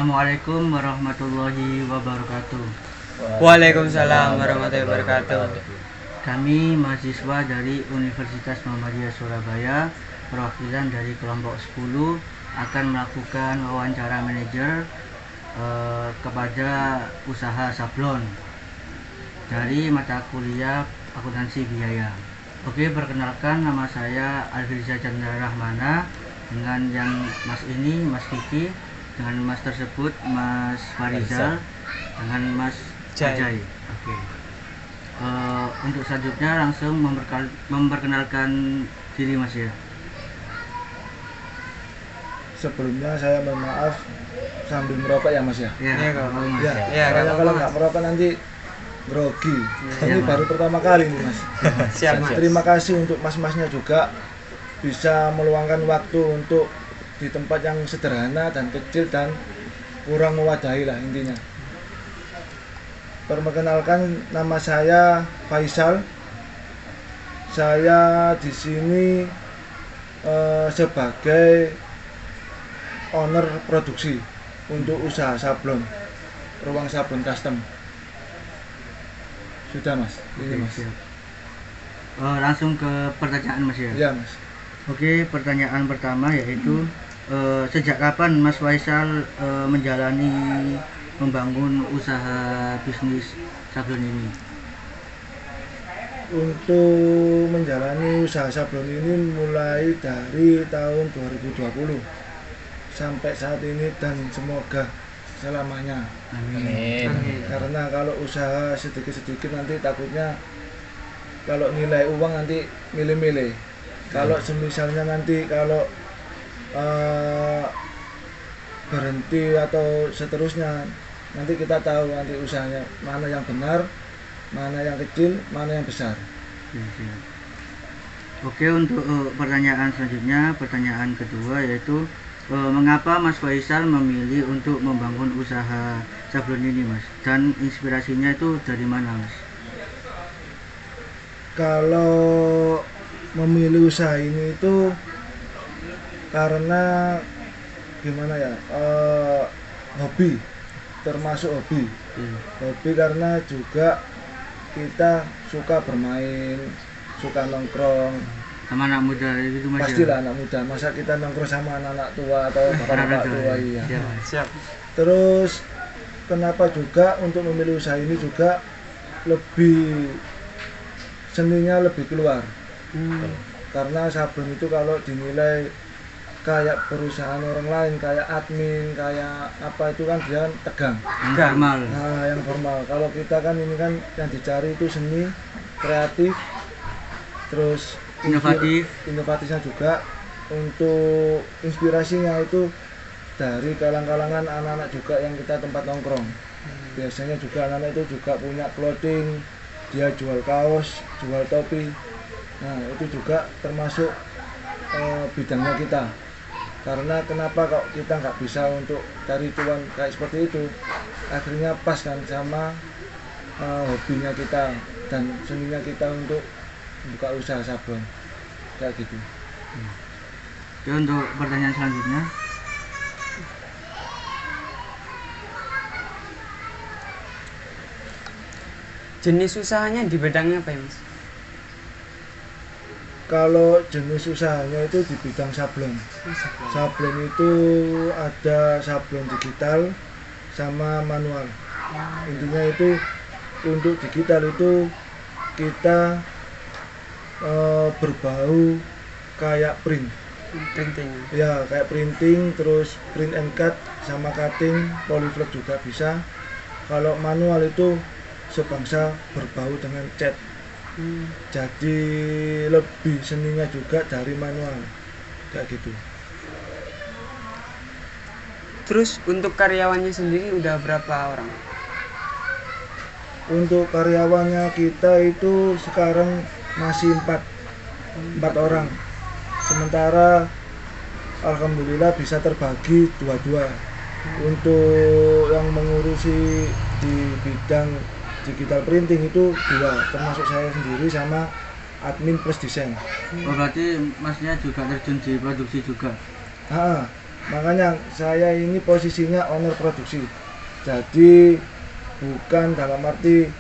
Assalamualaikum warahmatullahi wabarakatuh. Waalaikumsalam warahmatullahi wabarakatuh. Kami mahasiswa dari Universitas Muhammadiyah Surabaya, perwakilan dari kelompok 10 akan melakukan wawancara manajer kepada usaha sablon dari mata kuliah akuntansi biaya. Oke, perkenalkan, nama saya Alfirza Chandra Rahmana, dengan yang Mas ini Mas Kiki, dengan Mas tersebut Mas Farizal, dengan Mas Ajay. Oke. Untuk selanjutnya langsung memperkenalkan diri Mas ya. Sebelumnya saya mohon maaf sambil merokok ya Mas ya. Iya, Mas. Karena kalau nggak merokok nanti grogi. Ini Mas. Baru pertama kali nih Mas. Siap, Mas. Terima kasih untuk mas-masnya juga bisa meluangkan waktu untuk di tempat yang sederhana dan kecil dan kurang mewadahi lah intinya. Perkenalkan, nama saya Faisal. Saya di sini sebagai owner produksi untuk usaha sablon, ruang sablon custom. Sudah Mas, ini Mas. Siap. Langsung ke pertanyaan Mas ya. Ya Mas. Oke, pertanyaan pertama yaitu sejak kapan Mas Faisal menjalani membangun usaha bisnis sablon ini? Untuk menjalani usaha sablon ini mulai dari tahun 2020 sampai saat ini dan semoga selamanya. Amin. Karena kalau usaha sedikit-sedikit nanti takutnya kalau nilai uang nanti milih-milih. Kalau semisalnya nanti kalau berhenti atau seterusnya, nanti kita tahu nanti usahanya mana yang benar, mana yang kecil, mana yang besar. Ya, siap. Oke, untuk pertanyaan selanjutnya, pertanyaan kedua yaitu mengapa Mas Faisal memilih untuk membangun usaha sablon ini Mas? Dan inspirasinya itu dari mana Mas? Kalau memilih usaha ini itu karena gimana ya, hobi, termasuk hobi. Hobi karena juga kita suka bermain, suka nongkrong. Sama anak muda itu Mas? Pastilah anak muda, masa kita nongkrong sama anak tua atau bapak-bapak tua, iya. Siap. Terus kenapa juga untuk memilih usaha ini juga lebih seninya lebih keluar. Karena sablon itu kalau dinilai kayak perusahaan orang lain, kayak admin, kayak apa itu kan dia tegang. Yang formal. Nah, yang formal. Kalau kita kan ini kan yang dicari itu seni, kreatif, terus inovatifnya juga. Untuk inspirasinya itu dari kalangan anak-anak juga yang kita tempat nongkrong. Biasanya juga anak-anak itu juga punya clothing, dia jual kaos, jual topi. Nah, itu juga termasuk bidangnya kita. Karena kenapa kok kita nggak bisa untuk cari cuan kayak seperti itu, akhirnya pas kan sama hobinya kita dan seninya kita untuk buka usaha sablon kayak gitu. Oke, untuk pertanyaan selanjutnya, Jenis usahanya di bidangnya apa ya Mas? Kalau jenis usahanya itu di bidang sablon. Sablon itu ada sablon digital sama manual. Intinya itu untuk digital itu kita berbau kayak Printing. ya, kayak printing, terus print and cut sama cutting, polyflex juga bisa. Kalau manual itu sebangsa berbau dengan cat. Jadi lebih seninya juga dari manual kayak gitu. Terus untuk karyawannya sendiri udah berapa orang? Untuk karyawannya kita itu sekarang masih 4 orang. Sementara alhamdulillah bisa terbagi dua-dua. Untuk yang mengurusi di bidang digital printing itu 2, termasuk saya sendiri sama admin plus desain. berarti Masnya juga terjun di produksi juga? Makanya saya ini posisinya owner produksi. Jadi bukan dalam arti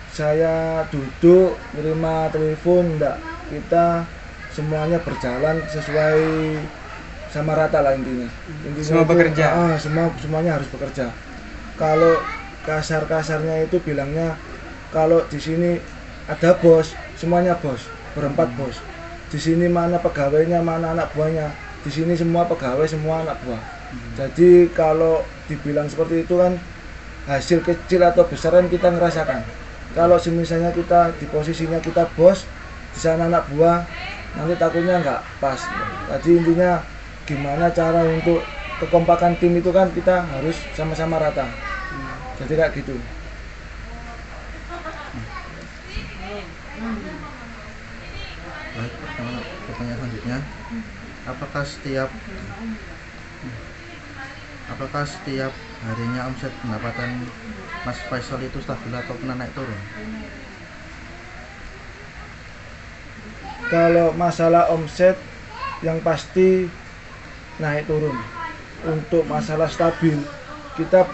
saya duduk nerima telepon, enggak. Kita semuanya berjalan sesuai sama rata lah intinya. Semua bekerja. Semuanya harus bekerja. Kalau kasar-kasarnya itu bilangnya kalau di sini ada bos, semuanya bos, berempat bos. Di sini mana pegawainya, mana anak buahnya. Di sini semua pegawai, semua anak buah. Jadi kalau dibilang seperti itu kan hasil kecil atau besaran kita ngerasakan. Kalau misalnya kita di posisinya kita bos, di sana anak buah, nanti takutnya nggak pas. Jadi intinya gimana cara untuk kekompakan tim itu kan kita harus sama-sama rata. Jadi kayak gitu. Baik, pertanyaan selanjutnya, apakah setiap harinya omset pendapatan Mas Faisal itu stabil atau pernah naik turun? Kalau masalah omset yang pasti naik turun. Untuk masalah stabil, kita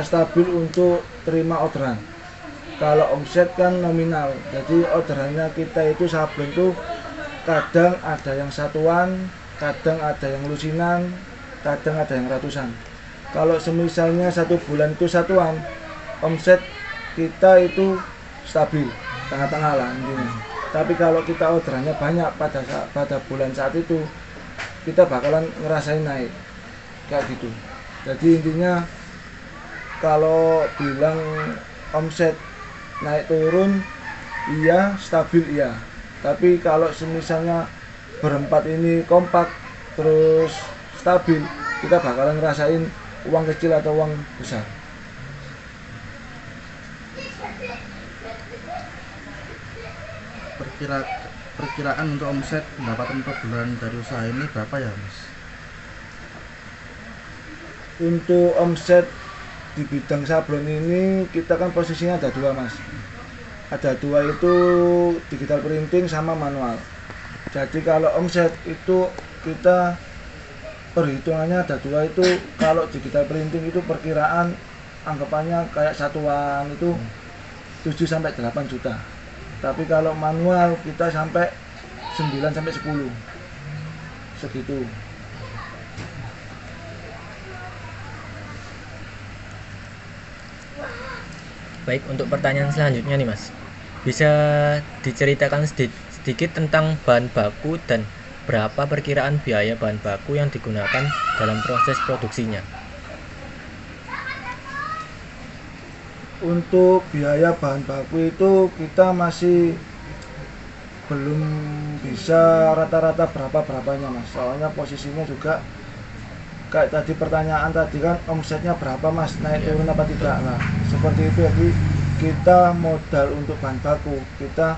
stabil untuk terima orderan. Kalau omset kan nominal, jadi orderannya kita itu sablon tuh kadang ada yang satuan, kadang ada yang lusinan, kadang ada yang ratusan. Kalau semisalnya 1 bulan itu satuan, omset kita itu stabil, tengah-tengah lah intinya. Tapi kalau kita orderannya banyak pada bulan saat itu, kita bakalan ngerasain naik kayak gitu. Jadi intinya kalau bilang omset naik turun iya, stabil iya. Tapi kalau misalnya berempat ini kompak terus stabil, kita bakalan ngerasain uang kecil atau uang besar. Perkiraan untuk omset pendapatan per bulan dari usaha ini berapa ya, Mas? Untuk omset di bidang sablon ini kita kan posisinya ada 2, Mas. Ada 2 itu digital printing sama manual. Jadi kalau omset itu kita perhitungannya ada 2 itu. Kalau digital printing itu perkiraan anggapannya kayak satuan itu 7-8 juta. Tapi kalau manual kita sampai 9-10 segitu. Baik, untuk pertanyaan selanjutnya nih Mas, bisa diceritakan sedikit tentang bahan baku dan berapa perkiraan biaya bahan baku yang digunakan dalam proses produksinya? Untuk biaya bahan baku itu kita masih belum bisa rata-rata berapa-berapanya, Mas. Soalnya posisinya juga kayak tadi pertanyaan tadi kan, omsetnya berapa Mas, naik turun apa tidak. Nah seperti itu. Jadi kita modal untuk bahan baku kita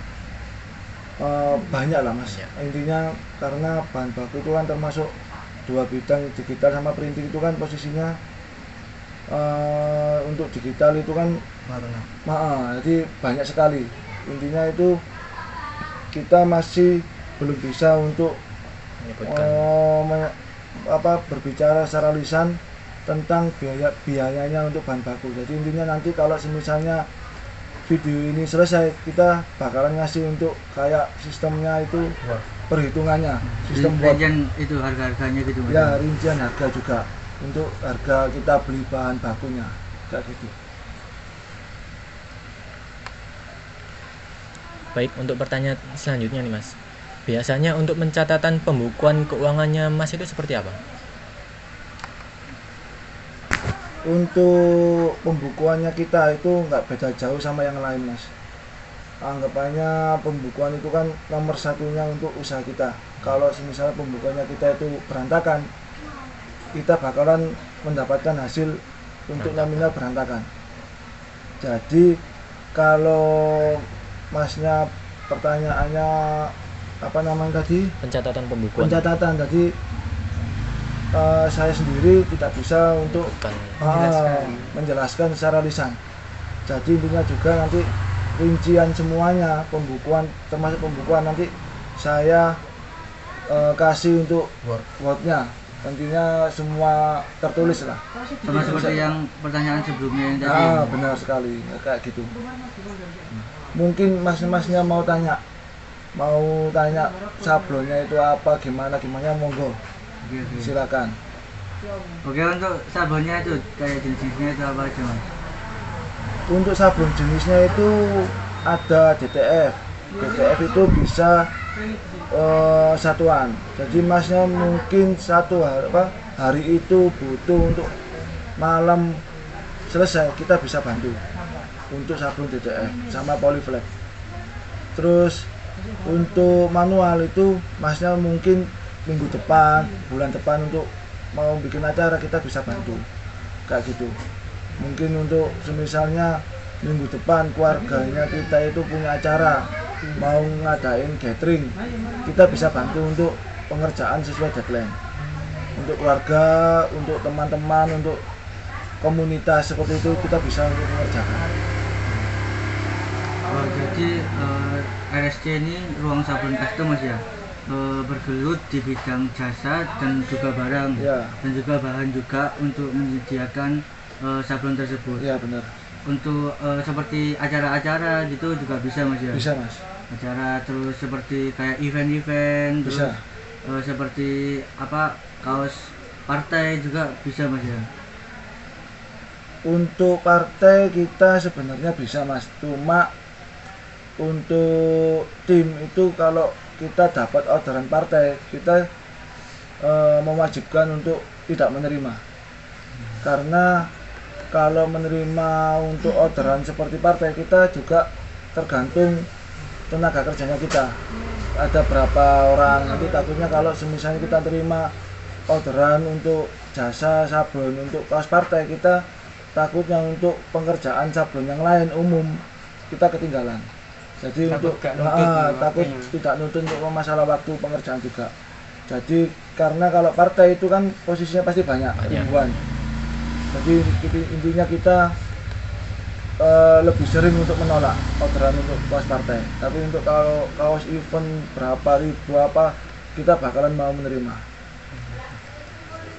banyak lah Mas. Intinya karena bahan baku itu kan termasuk 2 bidang, digital sama printing itu kan posisinya untuk digital itu kan jadi banyak sekali. Intinya itu kita masih belum bisa untuk berbicara secara lisan tentang biayanya untuk bahan baku. Jadi intinya nanti kalau misalnya video ini selesai, kita bakalan ngasih untuk kayak sistemnya itu perhitungannya, sistem rincian itu harga-harganya gitu. Ya, rincian harga juga untuk harga kita beli bahan bakunya kayak gitu. Baik, untuk pertanyaan selanjutnya nih Mas, biasanya untuk pencatatan pembukuan keuangannya Mas itu seperti apa? Untuk pembukuannya kita itu nggak beda jauh sama yang lain Mas. Anggapannya pembukuan itu kan nomor satunya untuk usaha kita. Kalau misalnya pembukuannya kita itu berantakan, kita bakalan mendapatkan hasil untuk nominal berantakan. Jadi kalau Masnya pertanyaannya apa namanya tadi? Pencatatan pembukuan. Pencatatan tadi saya sendiri tidak bisa untuk menjelaskan secara lisan. Jadi intinya juga nanti rincian semuanya pembukuan, termasuk pembukuan nanti saya kasih untuk Word-nya. intinya semua tertulis lah. Sama seperti yang pertanyaan sebelumnya yang tadi. Benar sekali, kayak gitu. Mungkin mas-masnya mau tanya sablonnya itu apa, gimana monggo, Oke. silakan. Oke, untuk sabunnya itu kayak jenisnya itu apa aja mas? Untuk sabun jenisnya itu ada DTF. DTF itu bisa satuan. Jadi masnya mungkin hari itu butuh untuk malam selesai, kita bisa bantu untuk sabun DTF sama Polyflex. Terus untuk manual itu masnya mungkin minggu depan, bulan depan untuk mau bikin acara kita bisa bantu kayak gitu. Mungkin untuk semisalnya minggu depan keluarganya kita itu punya acara mau ngadain gathering, kita bisa bantu untuk pengerjaan sesuai deadline. Untuk keluarga, untuk teman-teman, untuk komunitas seperti itu kita bisa untuk mengerjakan. Jadi RSC ini ruang sabun custom mas ya, bergelut di bidang jasa dan juga barang Ya. dan juga bahan juga untuk menyediakan sablon tersebut. Iya benar. Untuk seperti acara-acara gitu juga bisa mas ya? Bisa mas. Acara terus seperti kayak event-event, terus Bisa. seperti apa kaos partai juga bisa mas ya? Untuk partai kita sebenarnya bisa mas, cuma untuk tim itu kalau kita dapat orderan partai kita mewajibkan untuk tidak menerima, karena kalau menerima untuk orderan seperti partai kita juga tergantung tenaga kerjanya kita ada berapa orang. Nanti takutnya kalau misalnya kita terima orderan untuk jasa sablon untuk kaos partai, kita takutnya untuk pengerjaan sablon yang lain umum kita ketinggalan. Jadi Takut untuk gak nuntut takut waktunya. tidak nuntut untuk masalah waktu pengerjaan juga. Jadi karena kalau partai itu kan posisinya pasti banyak ribuan. Jadi intinya kita lebih sering untuk menolak orderan untuk kaos partai. Tapi untuk kalau kaos event berapa ribu apa kita bakalan mau menerima.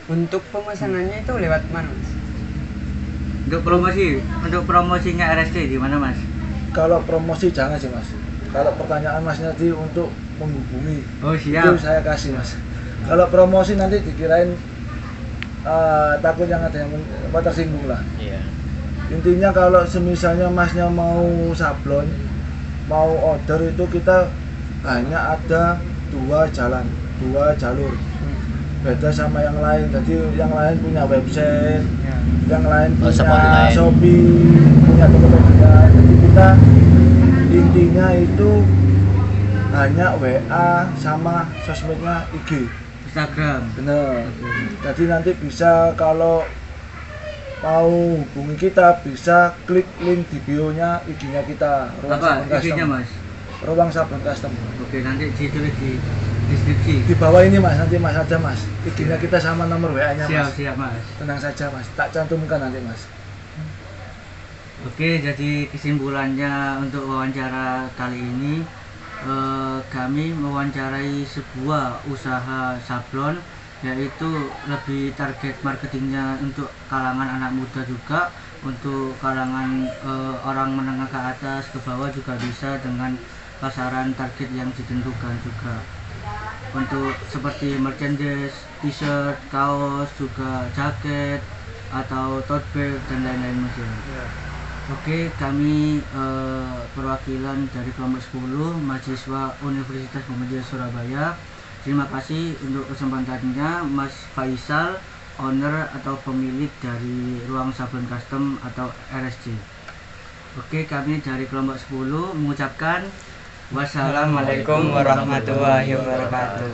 Untuk pemesanannya itu lewat mana mas? Untuk promosinya RSC di mana mas? Kalau promosi jangan sih mas. Kalau pertanyaan masnya tadi untuk menghubungi, Oh itu siap. saya kasih mas. Kalau promosi nanti dikirain takut yang ada yang tersinggung lah. Iya. Intinya kalau semisalnya masnya mau sablon, mau order itu kita hanya ada dua jalur. Beda sama yang lain. Jadi yang lain punya website, yang lain Oh, punya online. Shopee, punya Tokopedia. Jadi kita intinya itu hanya WA sama sosmednya IG. Instagram. Bener. Jadi nanti bisa kalau mau hubungi kita bisa klik link di bio-nya IG-nya kita. Apa IG-nya mas? Ruang Sabun Custom. Oke, nanti ditulis di deskripsi. Di bawah ini mas, nanti mas aja mas. IG-nya kita sama nomor WA-nya mas. Siap mas. Tenang saja mas, tak cantumkan nanti mas. Oke, jadi kesimpulannya untuk wawancara kali ini, kami mewawancarai sebuah usaha sablon, yaitu lebih target marketingnya untuk kalangan anak muda juga, untuk kalangan orang menengah ke atas ke bawah juga bisa dengan pasaran target yang ditentukan juga. Untuk seperti merchandise, t-shirt, kaos, juga jaket atau tote bag dan lain-lain mas ya. Oke, kami perwakilan dari kelompok 10 mahasiswa Universitas Muhammadiyah Surabaya. Terima kasih untuk kesempatannya Mas Faisal, owner atau pemilik dari Ruang Sabun Custom atau RSC. Oke, kami dari kelompok 10 mengucapkan Wassalamualaikum warahmatullahi wabarakatuh.